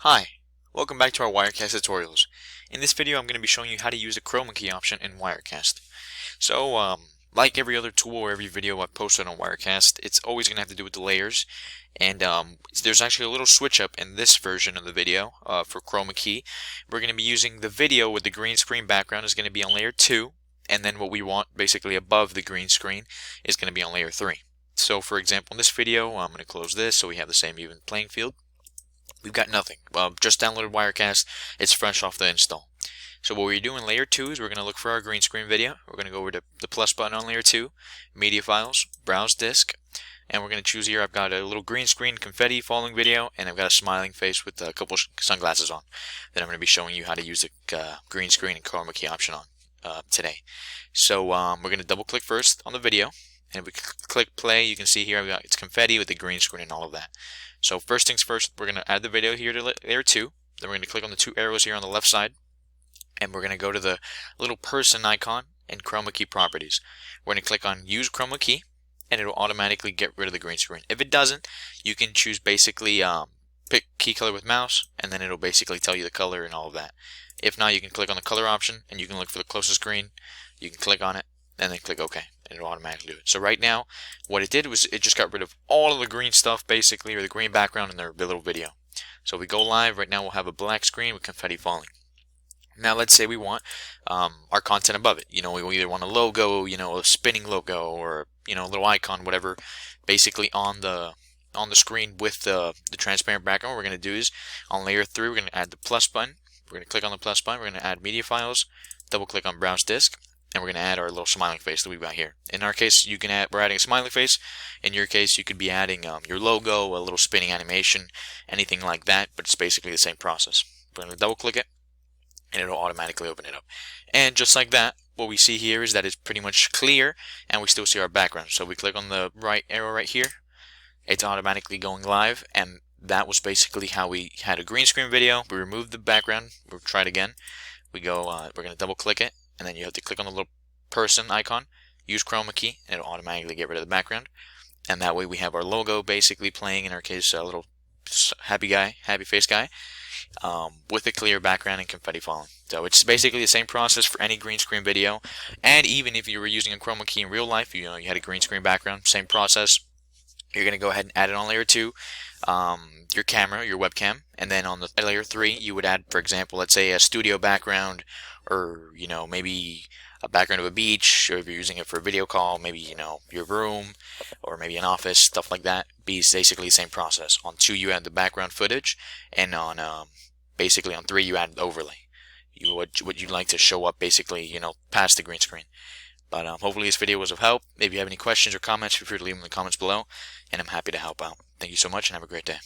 Hi, welcome back to our Wirecast tutorials. In this video I'm going to be showing you how to use the ChromaKey option in Wirecast. So, like every other tool or every video I've posted on Wirecast, it's always going to have to do with the layers. And there's actually a little switch up in this version of the video for ChromaKey. We're going to be using the video with the green screen background is going to be on layer 2, and then what we want basically above the green screen is going to be on layer 3. So for example, in this video, I'm going to close this so we have the same even playing field. We've got nothing. Well, just downloaded Wirecast. It's fresh off the install. So what we do in layer 2 is we're going to look for our green screen video. We're going to go over to the plus button on layer 2, media files, browse disk, and we're going to choose here. I've got a little green screen confetti falling video, and I've got a smiling face with a couple sunglasses on. Then I'm going to be showing you how to use the green screen and chroma key option on today. So we're going to double click first on the video, and if we click play, you can see here I've got it's confetti with the green screen and all of that. So first things first, we're going to add the video here to layer 2. Then we're going to click on the two arrows here on the left side, and we're going to go to the little person icon and chroma key properties. We're going to click on use chroma key, and it will automatically get rid of the green screen. If it doesn't, you can choose basically pick key color with mouse, and then it'll basically tell you the color and all of that. If not, you can click on the color option, and you can look for the closest green. You can click on it, and then click OK, and it'll automatically do it. So right now, what it did was it just got rid of all of the green stuff, basically, or the green background in their little video. So we go live. Right now, we'll have a black screen with confetti falling. Now, let's say we want our content above it. You know, we either want a logo, you know, a spinning logo, or you know, a little icon, whatever, basically on the screen with the transparent background. What we're going to do is on layer 3, we're going to add the plus button. We're going to click on the plus button. We're going to add media files. Double click on browse disk. And we're going to add our little smiling face that we've got here. In our case, we're adding a smiling face. In your case, you could be adding your logo, a little spinning animation, anything like that, but it's basically the same process. We're going to double click it, and it'll automatically open it up. And just like that, what we see here is that it's pretty much clear, and we still see our background. So we click on the right arrow right here, it's automatically going live, and that was basically how we had a green screen video. We removed the background. We'll try it again. We're going to double click it, and then you have to click on the little person icon, use chroma key, and it'll automatically get rid of the background. And that way we have our logo basically playing, in our case, a little happy face guy, with a clear background and confetti falling. So it's basically the same process for any green screen video. And even if you were using a chroma key in real life, you had a green screen background, same process. You're going to go ahead and add it on layer 2, your camera, your webcam, and then on the layer 3, you would add, for example, let's say a studio background, or maybe a background of a beach, or if you're using it for a video call, maybe your room, or maybe an office, stuff like that. Be basically the same process. On 2, you add the background footage, and on basically on 3, you add the overlay. What you'd like to show up, basically, past the green screen. But hopefully this video was of help. If you have any questions or comments, feel free to leave them in the comments below, and I'm happy to help out. Thank you so much, and have a great day.